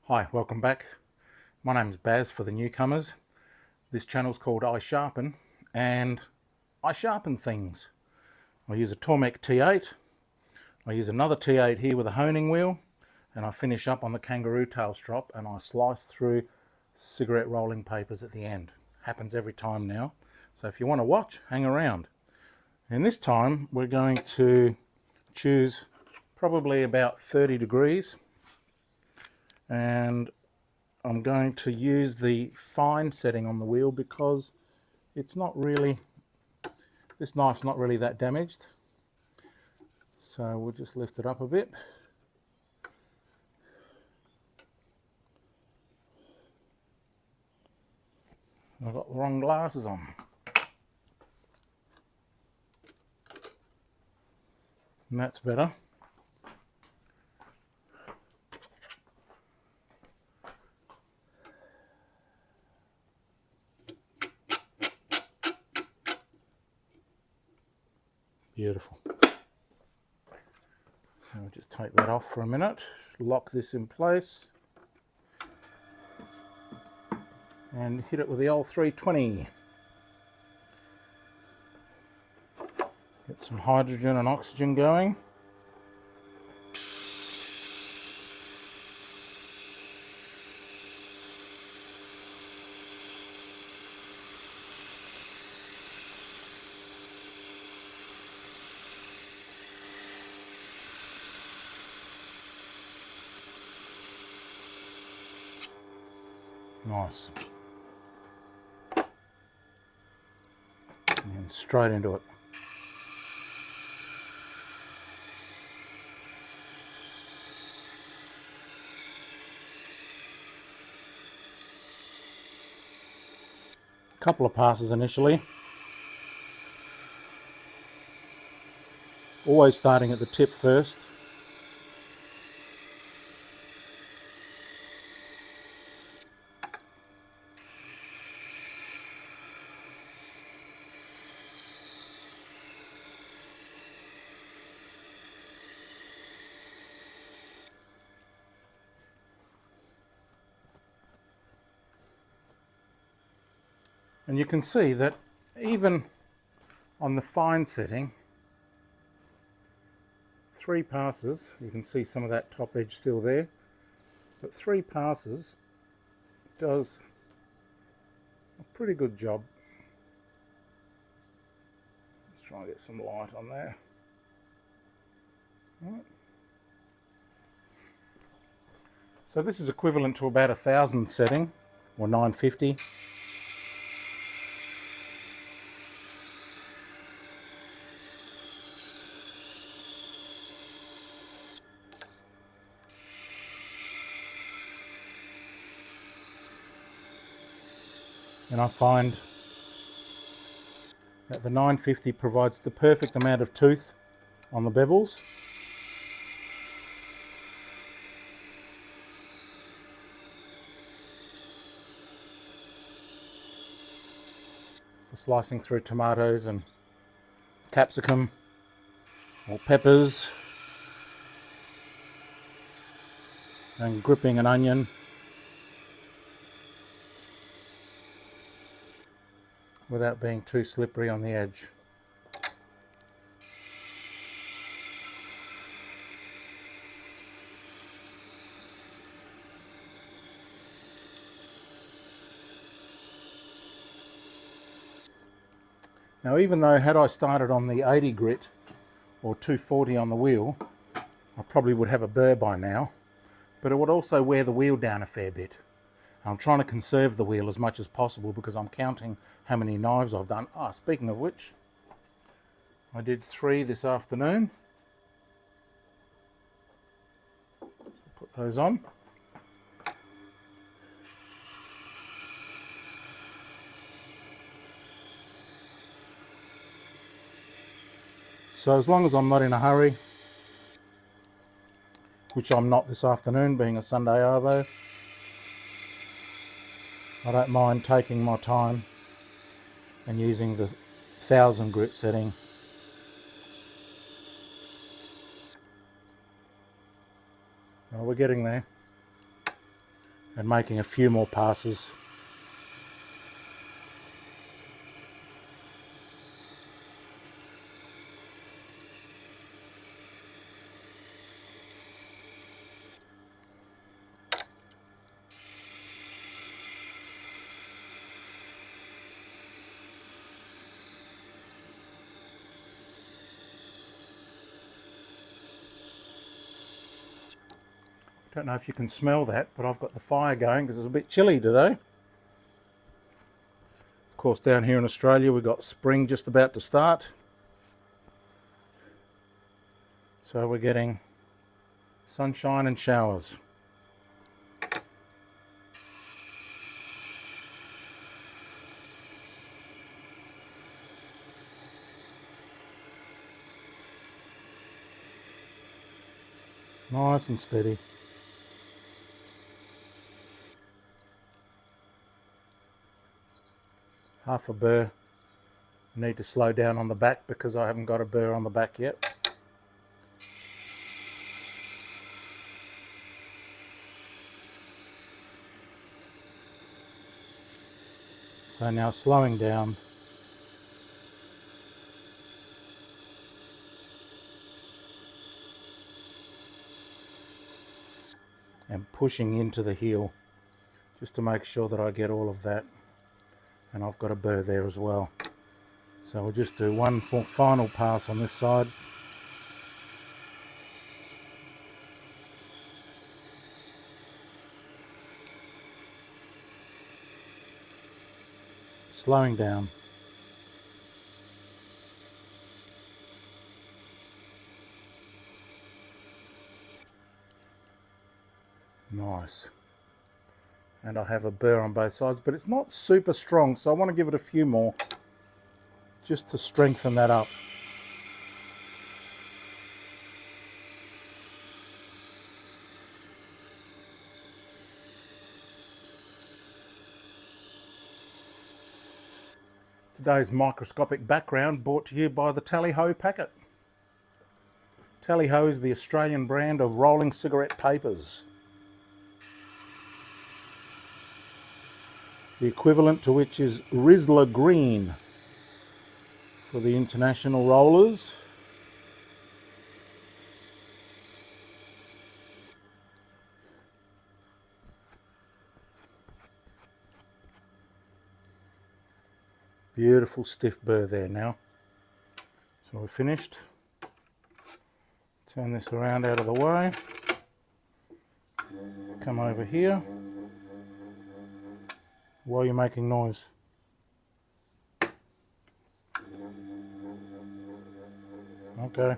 Hi, welcome back. My name's Baz for the newcomers. This channel's called I Sharpen, and I sharpen things. I use a Tormek T8, I use another T8 here with a honing wheel, and I finish up on the kangaroo tail strop and I slice through cigarette rolling papers at the end. Happens every time now. So if you want to watch, hang around. And this time we're going to choose probably about 30 degrees, and I'm going to use the fine setting on the wheel because it's not really, this knife's not really that damaged. So we'll just lift it up a bit. I've got the wrong glasses on. And that's better. Beautiful. So we'll just take that off for a minute, lock this in place, and hit it with the old 320. Get some hydrogen and oxygen going. Nice. And straight into it. Couple of passes initially. Always starting at the tip first. And you can see that even on the fine setting, 3 passes, you can see some of that top edge still there, but 3 passes does a pretty good job. Let's try and get some light on there. Right. So this is equivalent to about 1,000 setting, or 950. And I find that the 950 provides the perfect amount of tooth on the bevels. For slicing through tomatoes and capsicum or peppers, and gripping an onion without being too slippery on the edge. Now, even though had I started on the 80 grit or 240 on the wheel, I probably would have a burr by now, but it would also wear the wheel down a fair bit. I'm trying to conserve the wheel as much as possible because I'm counting how many knives I've done. Speaking of which, I did 3 this afternoon. Put those on. So as long as I'm not in a hurry, which I'm not this afternoon being a Sunday arvo, I don't mind taking my time and using the 1,000 grit setting. Well, we're getting there. and making a few more passes. Don't know if you can smell that, but I've got the fire going because it's a bit chilly today. Of course, down here in Australia, we've got spring just about to start. So we're getting sunshine and showers. Nice and steady. Half a burr. Need to slow down on the back because I haven't got a burr on the back yet. So now slowing down. And pushing into the heel just to make sure that I get all of that. And I've got a burr there as well. So we'll just do one final pass on this side. Slowing down. Nice. And I have a burr on both sides, but it's not super strong, so I want to give it a few more just to strengthen that up. Today's microscopic background brought to you by the Tally-Ho packet. Tally-Ho is the Australian brand of rolling cigarette papers. The equivalent to which is Rizla Green for the international rollers. Beautiful stiff burr there now. So we're finished. Turn this around out of the way. Come over here. Why are you making noise? Okay.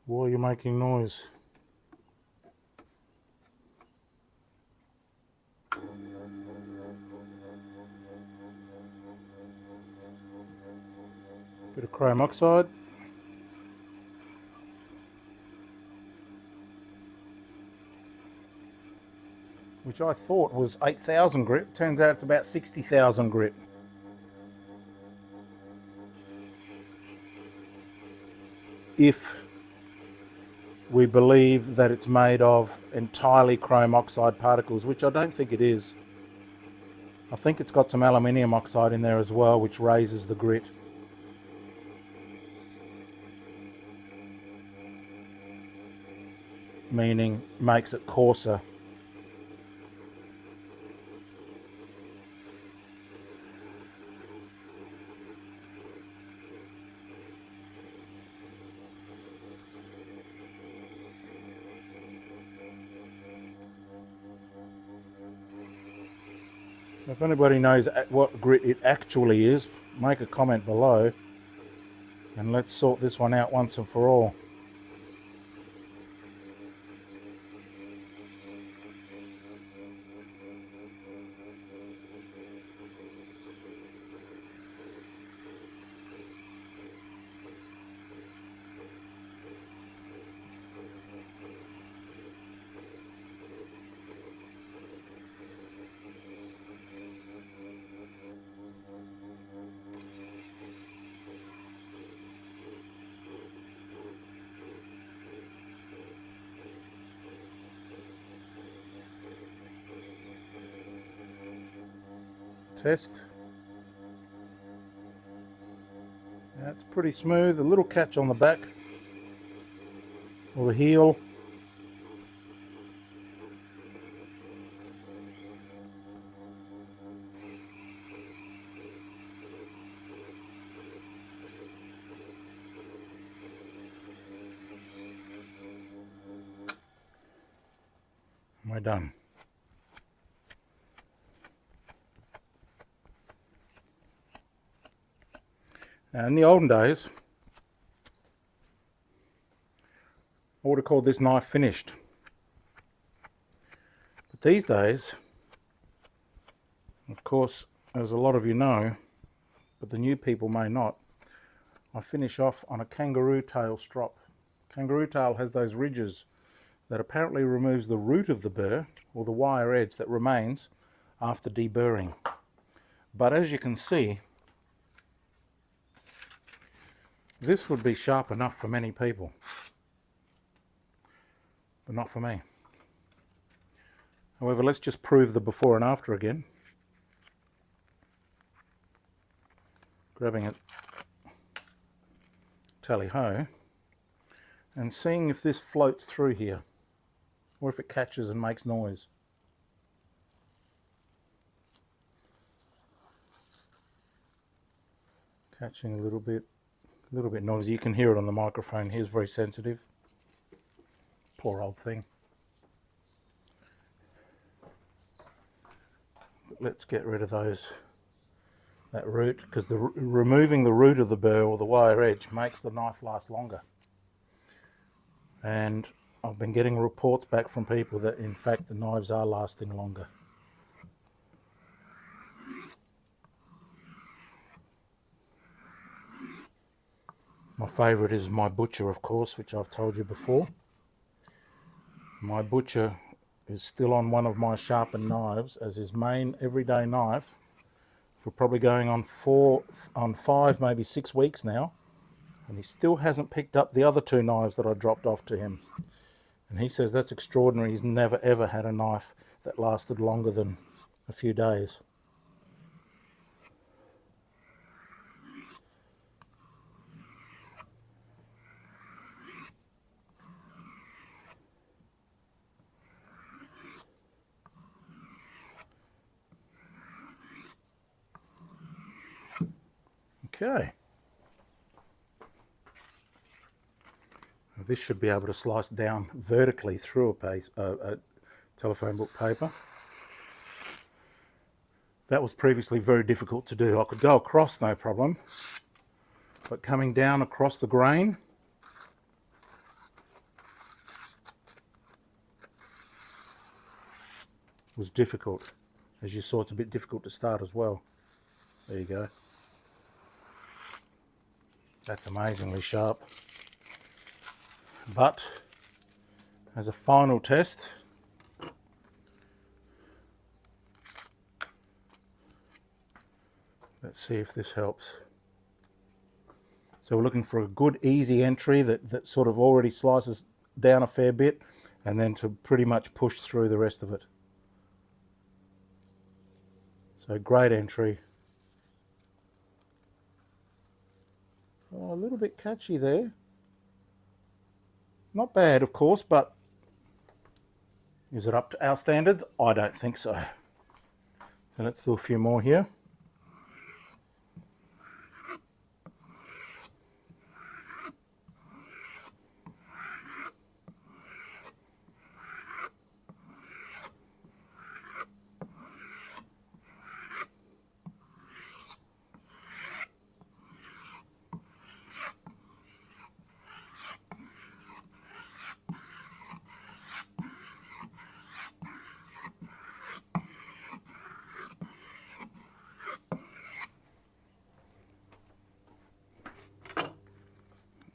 Why are you making noise? Bit of chrome oxide. Which I thought was 8,000 grit. Turns out it's about 60,000 grit. If we believe that it's made of entirely chrome oxide particles, which I don't think it is. I think it's got some aluminium oxide in there as well, which raises the grit. Meaning makes it coarser. If anybody knows what grit it actually is, make a comment below and let's sort this one out once and for all. test. That's pretty smooth. A little catch on the back or the heel. We're done. Now, in the olden days, I would have called this knife finished. But these days, of course, as a lot of you know, but the new people may not, I finish off on a kangaroo tail strop. Kangaroo tail has those ridges that apparently removes the root of the burr, or the wire edge that remains after deburring. But as you can see, this would be sharp enough for many people, but not for me. However, let's just prove the before and after again. Grabbing it tally-ho and seeing if this floats through here, or if it catches and makes noise. Catching a little bit noisy. You can hear it on the microphone. Here's very sensitive. Poor old thing. But let's get rid of that root, because removing the root of the burr or the wire edge makes the knife last longer. And I've been getting reports back from people that in fact the knives are lasting longer. My favourite is my butcher, of course, which I've told you before. My butcher is still on one of my sharpened knives as his main everyday knife for probably going on 5, maybe 6 weeks now. And he still hasn't picked up the other 2 knives that I dropped off to him. And he says that's extraordinary. He's never ever had a knife that lasted longer than a few days. Okay. This should be able to slice down vertically through a telephone book paper. That was previously very difficult to do. I could go across no problem, but coming down across the grain was difficult. As you saw, it's a bit difficult to start as well. There you go. That's amazingly sharp. But as a final test, let's see if this helps. So we're looking for a good easy entry that sort of already slices down a fair bit, and then to pretty much push through the rest of it. So great entry. Oh, a little bit catchy there. Not bad, of course, but is it up to our standards? I don't think so. So let's do a few more here.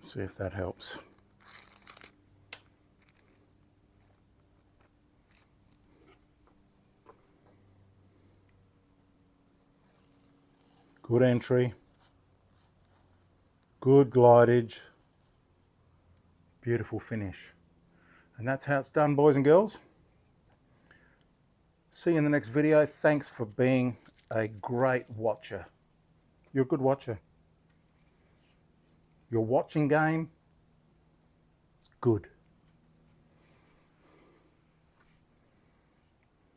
See if that helps. Good entry, good glidage, beautiful finish. And that's how it's done, boys and girls. See you in the next video. Thanks for being a great watcher. You're a good watcher. Your watching game is good.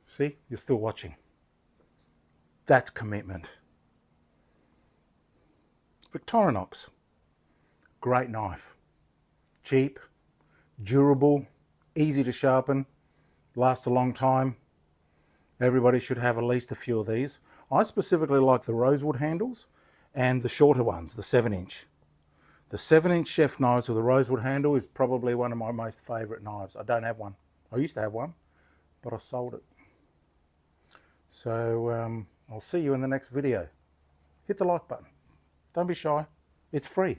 See, you're still watching. That's commitment. Victorinox, great knife. Cheap, durable, easy to sharpen, last a long time. Everybody should have at least a few of these. I specifically like the rosewood handles and the shorter ones, the 7-inch. The 7-inch chef knives with a rosewood handle is probably one of my most favourite knives. I don't have one. I used to have one, but I sold it. So I'll see you in the next video. Hit the like button. Don't be shy. It's free.